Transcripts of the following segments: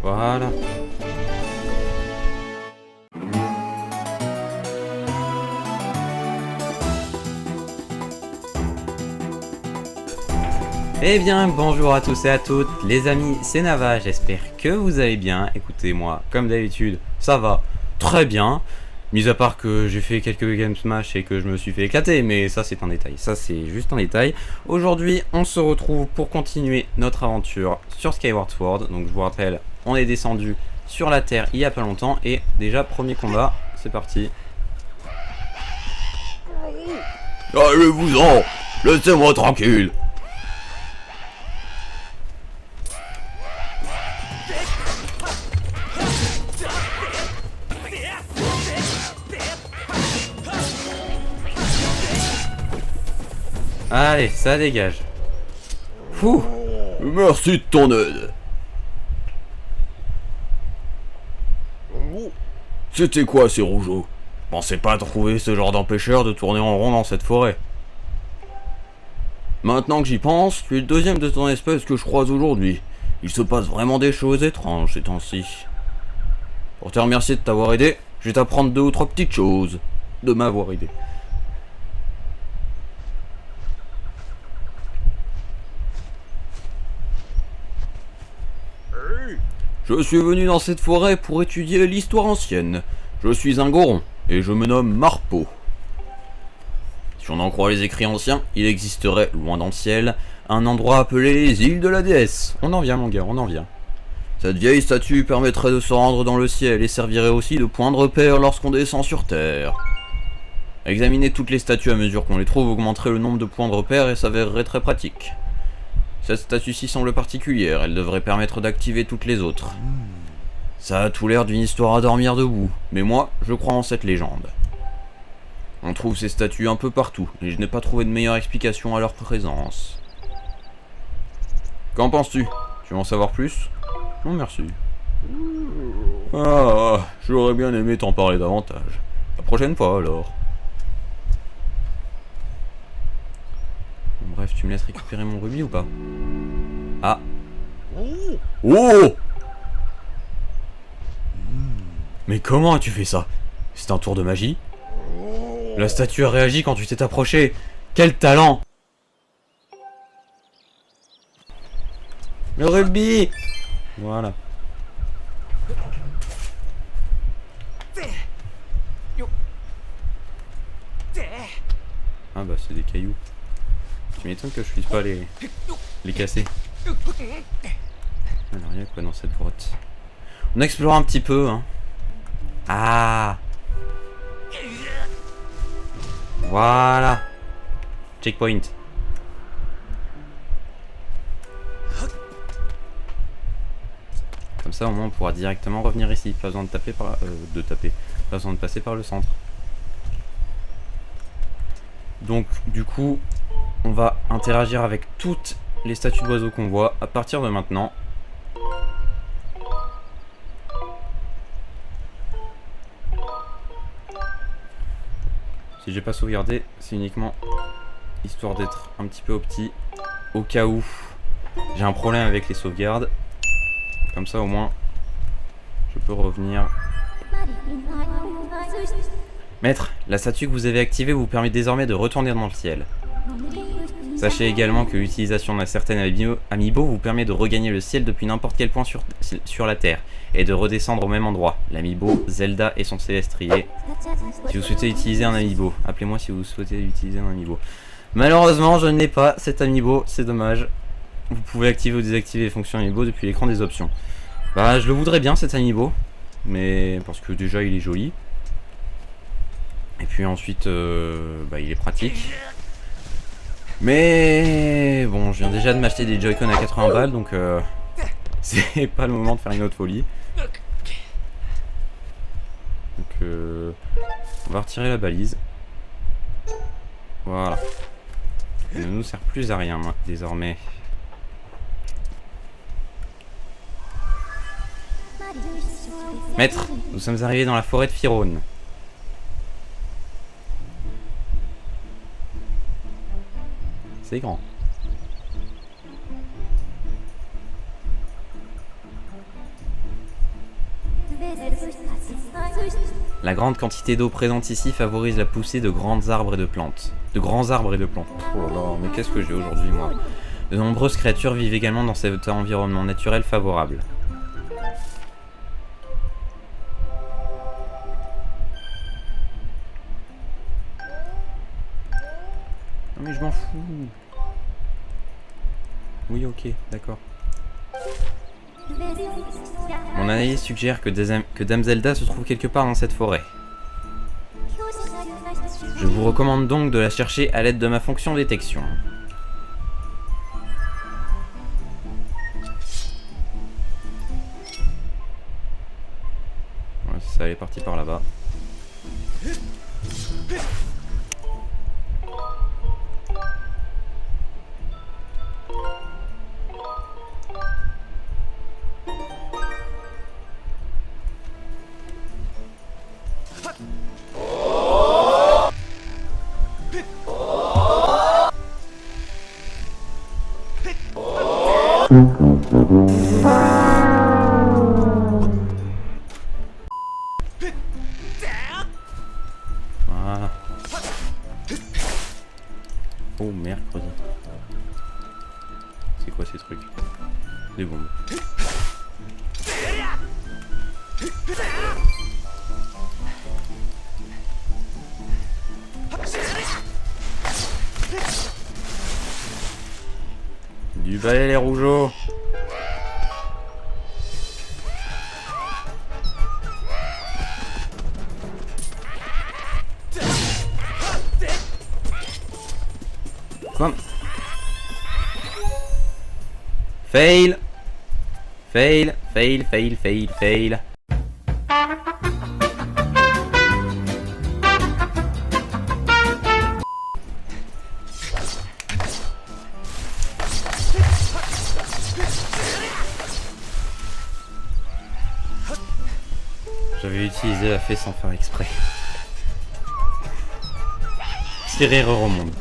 Voilà. Eh bien, bonjour à tous et à toutes, les amis, c'est Nava, j'espère que vous allez bien. Écoutez, moi, comme d'habitude, ça va très bien. Mis à part que j'ai fait quelques Game Smash et que je me suis fait éclater, mais ça c'est un détail, ça c'est juste un détail. Aujourd'hui, on se retrouve pour continuer notre aventure sur Skyward Sword. Donc je vous rappelle, on est descendu sur la Terre il y a pas longtemps et déjà premier combat, c'est parti. Allez-vous-en, laissez-moi tranquille. Allez, ça dégage. Fouh. Merci de ton aide. C'était quoi ces rougeaux? Pensez pas trouver ce genre d'empêcheur de tourner en rond dans cette forêt. Maintenant que j'y pense, tu es le deuxième de ton espèce que je croise aujourd'hui. Il se passe vraiment des choses étranges ces temps-ci. Pour te remercier de t'avoir aidé, je vais t'apprendre 2 ou 3 petites choses. De m'avoir aidé. Je suis venu dans cette forêt pour étudier l'histoire ancienne. Je suis un Goron, et je me nomme Marpo. Si on en croit les écrits anciens, il existerait, loin dans le ciel, un endroit appelé les îles de la déesse. On en vient mon gars, on en vient. Cette vieille statue permettrait de se rendre dans le ciel et servirait aussi de point de repère lorsqu'on descend sur terre. Examiner toutes les statues à mesure qu'on les trouve augmenterait le nombre de points de repère et s'avérerait très pratique. Cette statue-ci semble particulière, elle devrait permettre d'activer toutes les autres. Ça a tout l'air d'une histoire à dormir debout, mais moi, je crois en cette légende. On trouve ces statues un peu partout, et je n'ai pas trouvé de meilleure explication à leur présence. Qu'en penses-tu? Tu veux en savoir plus? Non merci. Ah, j'aurais bien aimé t'en parler davantage. La prochaine fois alors. Bref, tu me laisses récupérer mon rubis ou pas? Ah. Oh! Mais comment as-tu fait ça? C'est un tour de magie? La statue a réagi quand tu t'es approché. Quel talent! Le rubis! Voilà. Ah bah c'est des cailloux. Tu m'étonnes que je puisse pas les casser. Alors il y a quoi dans cette grotte? On explore un petit peu hein. Ah. Voilà. Checkpoint. Comme ça au moins on pourra directement revenir ici. Pas besoin de taper par Pas besoin de passer par le centre. Donc du coup on va interagir avec toutes les statues d'oiseaux qu'on voit à partir de maintenant. Si j'ai pas sauvegardé, c'est uniquement histoire d'être un petit peu opti au cas où j'ai un problème avec les sauvegardes. Comme ça au moins je peux revenir. Maître, la statue que vous avez activée vous permet désormais de retourner dans le ciel. Sachez également que l'utilisation d'un certain amiibo vous permet de regagner le ciel depuis n'importe quel point sur la Terre et de redescendre au même endroit. L'amiibo, Zelda et son célestrier. Si vous souhaitez utiliser un amiibo, appelez-moi si vous souhaitez utiliser un amiibo. Malheureusement, je n'ai pas cet amiibo, c'est dommage. Vous pouvez activer ou désactiver les fonctions amiibo depuis l'écran des options. Bah, je le voudrais bien cet amiibo, mais parce que déjà il est joli. Et puis ensuite, bah, il est pratique. Mais bon, je viens déjà de m'acheter des Joy-Con à 80 balles, donc c'est pas le moment de faire une autre folie. Donc on va retirer la balise. Voilà. Elle ne nous sert plus à rien désormais. Maître, nous sommes arrivés dans la forêt de Firone. C'est grand. La grande quantité d'eau présente ici favorise la poussée de grands arbres et de plantes. Oh là là, mais qu'est-ce que j'ai aujourd'hui, moi? De nombreuses créatures vivent également dans cet environnement naturel favorable. Non mais je m'en fous. Oui, ok, d'accord. Mon analyse suggère que Dame Zelda se trouve quelque part dans cette forêt. Je vous recommande donc de la chercher à l'aide de ma fonction détection. Ouais, ça, elle est partie par là-bas. Voilà. Oh, mercredi. C'est quoi ces trucs? Des bombes. Du balai les rougeaux. Quoi? Fail. Fail, fail, fail, fail, fail. J'avais utilisé la fée sans faire exprès. C'est rire au monde.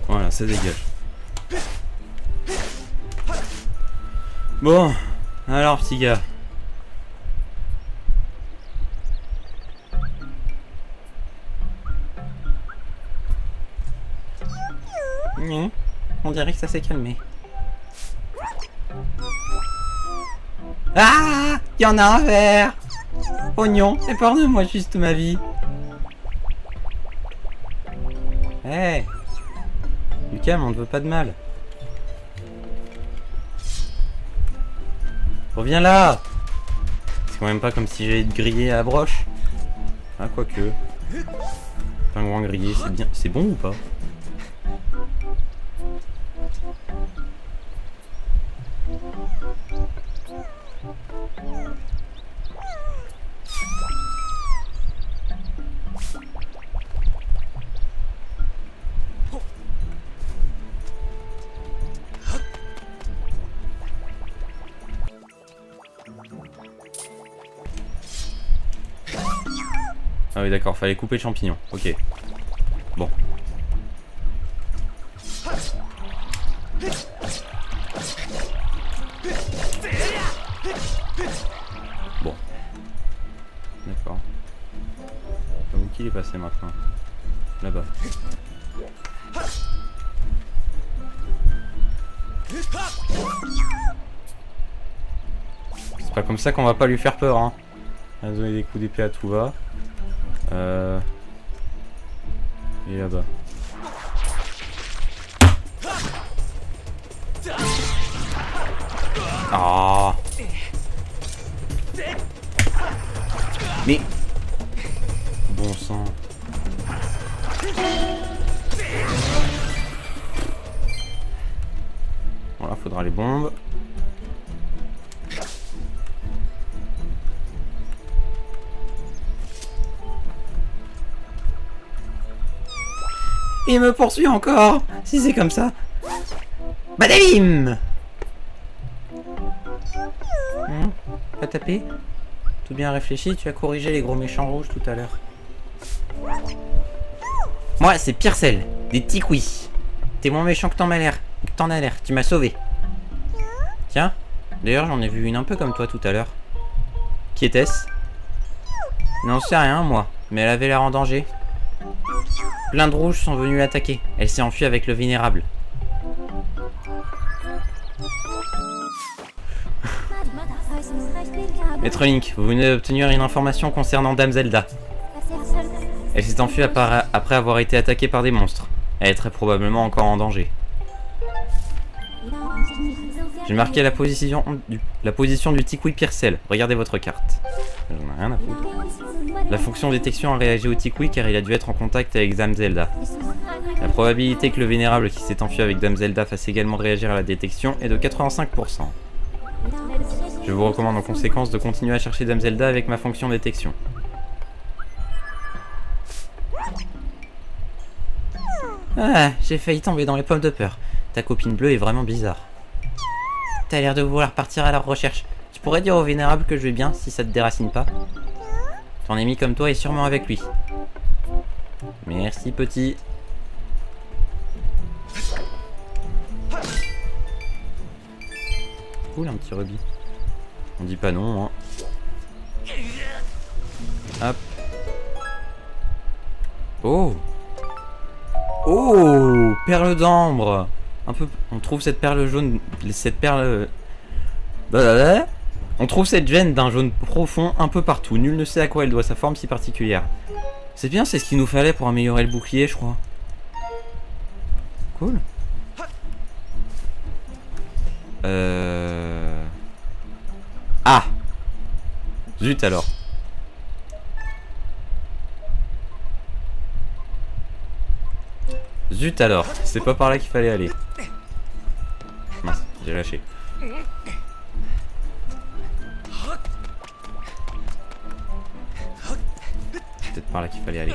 Voilà, ça dégage. Bon, alors petit gars. On dirait que ça s'est calmé. Ah, il y en a un vert. Oignon, épargne-moi juste ma vie. Eh, hey. Du calme, on ne veut pas de mal. Reviens là. C'est quand même pas comme si j'allais te griller à la broche. Ah, quoique. Pingouin grillé, c'est bien. C'est bon ou pas? Ah oui d'accord, fallait couper le champignon, ok. Bon. Bon. D'accord. Où qu'il est passé maintenant? Là-bas. C'est pas comme ça qu'on va pas lui faire peur, hein. On va donner des coups d'épée à tout va. Et là-bas. Ah. Mais bon sang. Voilà, faudra les bombes. Il me poursuit encore. Si c'est comme ça. Badabim. Pas tapé? Tout bien réfléchi, tu as corrigé les gros méchants rouges tout à l'heure. Moi, c'est Pyrcel, des Tikwi. T'es moins méchant que t'en as l'air, tu m'as sauvé. Tiens, d'ailleurs j'en ai vu une un peu comme toi tout à l'heure. Qui était-ce? N'en sais rien moi, mais elle avait l'air en danger. Plein de rouges sont venus l'attaquer. Elle s'est enfuie avec le vénérable. Maître Link, vous venez d'obtenir une information concernant Dame Zelda. Elle s'est enfuie après avoir été attaquée par des monstres. Elle est très probablement encore en danger. J'ai marqué la position du Tikwi Pyrcel. Regardez votre carte. J'en ai rien à foutre. La fonction détection a réagi au Tikwi car il a dû être en contact avec Dame Zelda. La probabilité que le vénérable qui s'est enfui avec Dame Zelda fasse également réagir à la détection est de 85%. Je vous recommande en conséquence de continuer à chercher Dame Zelda avec ma fonction détection. Ah, j'ai failli tomber dans les pommes de peur. Ta copine bleue est vraiment bizarre. T'as l'air de vouloir partir à leur recherche. Tu pourrais dire au vénérable que je vais bien si ça te déracine pas. Ton ami comme toi est sûrement avec lui. Merci petit. Cool un petit rubis. On dit pas non hein. Hop. Oh. Oh, perle d'ambre. Un peu, on trouve cette perle jaune, cette perle. On trouve cette gemme d'un jaune profond un peu partout. Nul ne sait à quoi elle doit sa forme si particulière. C'est bien, c'est ce qu'il nous fallait pour améliorer le bouclier, je crois. Cool. Ah. Zut alors. Zut alors, c'est pas par là qu'il fallait aller. Mince, j'ai lâché. Peut-être par là qu'il fallait aller.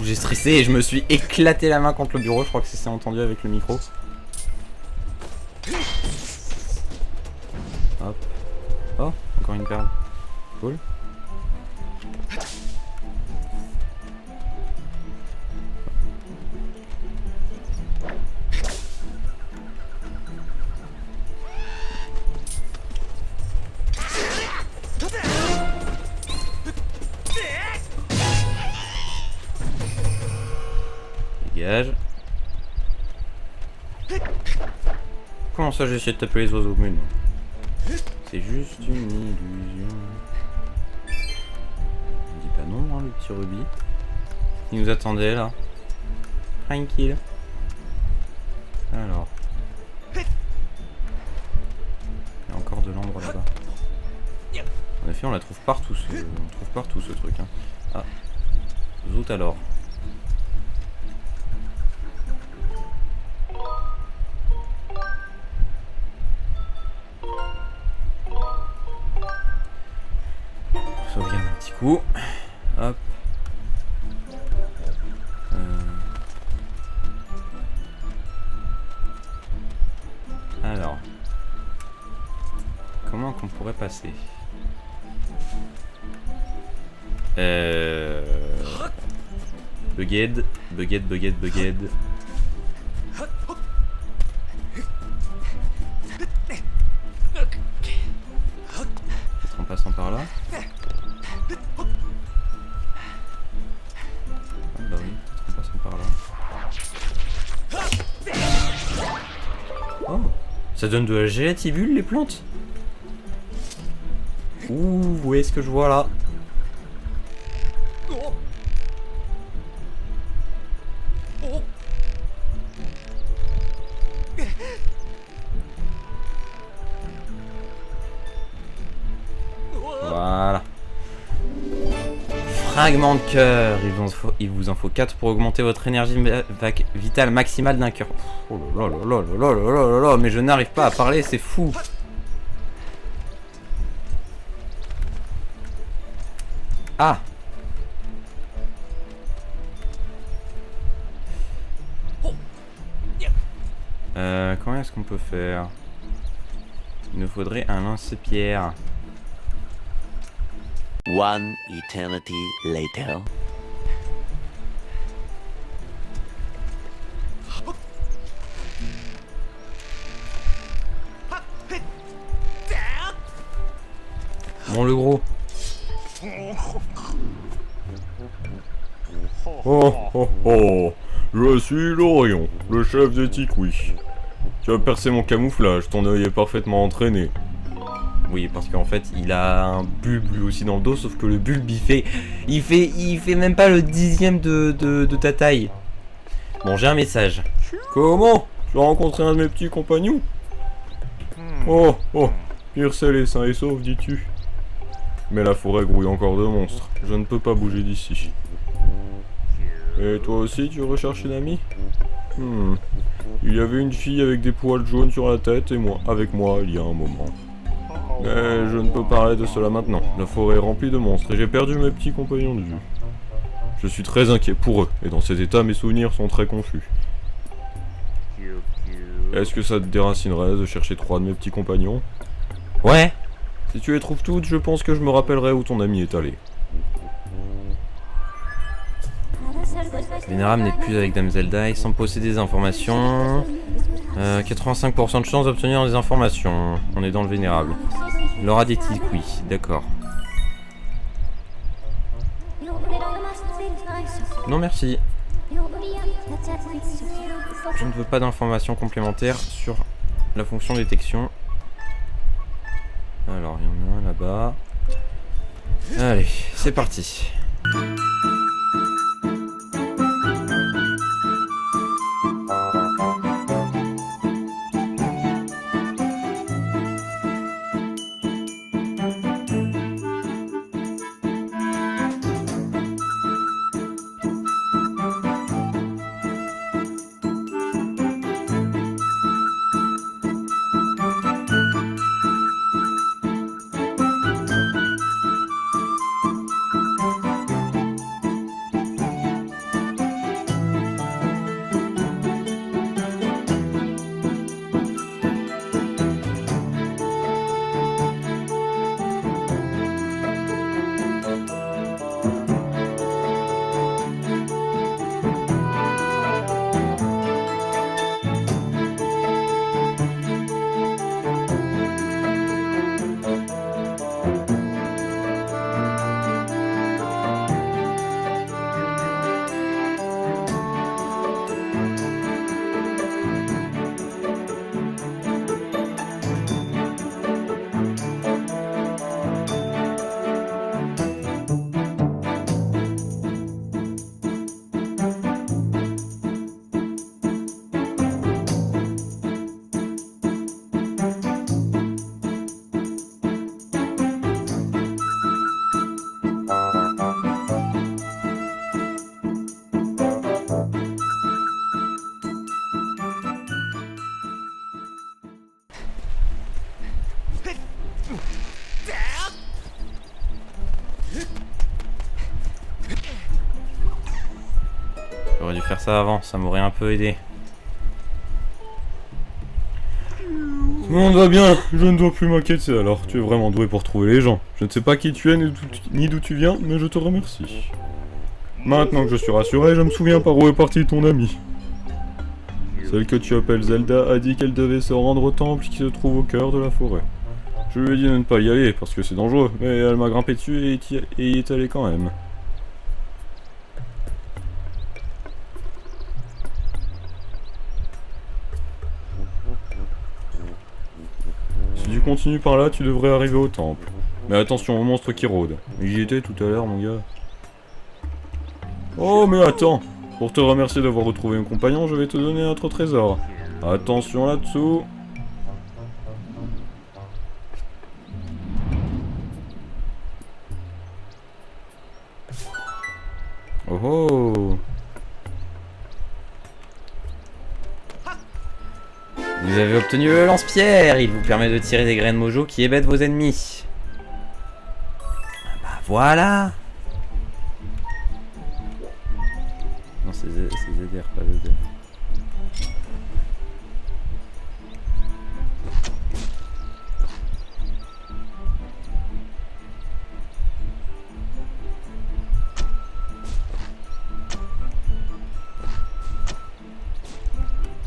J'ai stressé et je me suis éclaté la main contre le bureau, je crois que c'est entendu avec le micro. Hop. Oh, encore une perle. Cool. Dégage. Comment ça j'ai essayé de taper les oiseaux mules? C'est juste une illusion. On dit pas non, hein, le petit rubis. Il nous attendait là. Tranquille. Alors. Il y a encore de l'ambre là-bas. En effet, on la trouve partout, on trouve partout ce truc. Hein. Ah. Zout alors. Sauvegarde un petit coup. Hop. Alors. Comment qu'on pourrait passer? Bugged. Peut-être en passant par là. Ah bah oui, peut-être en passant par là. Oh, ça donne de la gélatibule les plantes. Ouh, où est-ce que je vois là? Voilà. Fragment de cœur. Il vous en faut 4 pour augmenter votre énergie vitale maximale d'un cœur. Oh là là là là là là là là, mais je n'arrive pas à parler, c'est fou. Ah. Comment est-ce qu'on peut faire? Il nous faudrait un lance-pierre. One eternity later. Bon, le gros. Oh oh oh, je suis Lorion, le chef des Tikwi. Tu as percé mon camouflage, ton œil est parfaitement entraîné. Oui, parce qu'en fait, il a un bulbe lui aussi dans le dos, sauf que le bulbe, il fait même pas le 10e de ta taille. Bon, j'ai un message. Comment? Tu as rencontré un de mes petits compagnons? Oh oh, Pyrcel est sain et sauf, dis-tu? Mais la forêt grouille encore de monstres, je ne peux pas bouger d'ici. Et toi aussi, tu recherches une amie? Il y avait une fille avec des poils jaunes sur la tête et moi, avec moi, il y a un moment. Mais je ne peux parler de cela maintenant. La forêt est remplie de monstres et j'ai perdu mes petits compagnons de vue. Je suis très inquiet pour eux, et dans cet état, mes souvenirs sont très confus. Est-ce que ça te déracinerait de chercher 3 de mes petits compagnons? Ouais. Si tu les trouves toutes, je pense que je me rappellerai où ton ami est allé. Vénérable n'est plus avec Dame Zelda, il semble posséder des informations. 85% de chance d'obtenir des informations. On est dans le Vénérable. L'aura des Tikwi, d'accord. Non merci. Je ne veux pas d'informations complémentaires sur la fonction détection. Alors, il y en a un là-bas. Allez, c'est parti. J'aurais dû faire ça avant, ça m'aurait un peu aidé. Tout le monde va bien, je ne dois plus m'inquiéter alors, tu es vraiment doué pour trouver les gens. Je ne sais pas qui tu es ni d'où tu viens, mais je te remercie. Maintenant que je suis rassuré, je me souviens par où est partie ton amie. Celle que tu appelles Zelda a dit qu'elle devait se rendre au temple qui se trouve au cœur de la forêt. Je lui ai dit de ne pas y aller parce que c'est dangereux, mais elle m'a grimpé dessus et y est allée quand même. Si tu continues par là, tu devrais arriver au temple. Mais attention aux monstres qui rôdent. J'y étais tout à l'heure, mon gars. Oh, mais attends! Pour te remercier d'avoir retrouvé un compagnon, je vais te donner un autre trésor. Attention là-dessous. Oh oh! Vous avez obtenu le lance-pierre. Il vous permet de tirer des graines mojo qui hébètent vos ennemis. Ah bah voilà. Non, c'est ZR, pas ZR.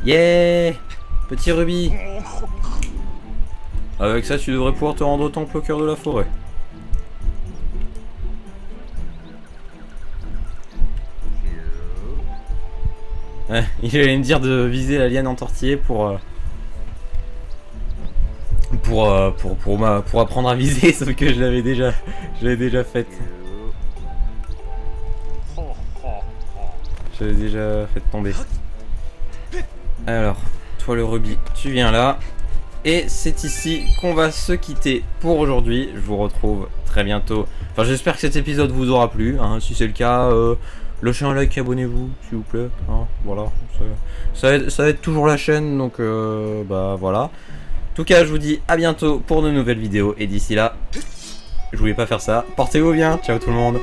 Yeah. Petit rubis. Avec ça, tu devrais pouvoir te rendre au temple au cœur de la forêt. Ouais, il allait me dire de viser la liane entortillée pour apprendre à viser, sauf que je l'avais déjà faite. J'avais déjà fait tomber. Alors, toi le rubis, tu viens là. Et c'est ici qu'on va se quitter pour aujourd'hui. Je vous retrouve très bientôt. Enfin, j'espère que cet épisode vous aura plu. Hein. Si c'est le cas, lâchez un like, abonnez-vous, s'il vous plaît. Hein. Voilà, ça aide toujours la chaîne, donc bah voilà. En tout cas, je vous dis à bientôt pour de nouvelles vidéos. Et d'ici là, je voulais pas faire ça. Portez-vous bien. Ciao tout le monde.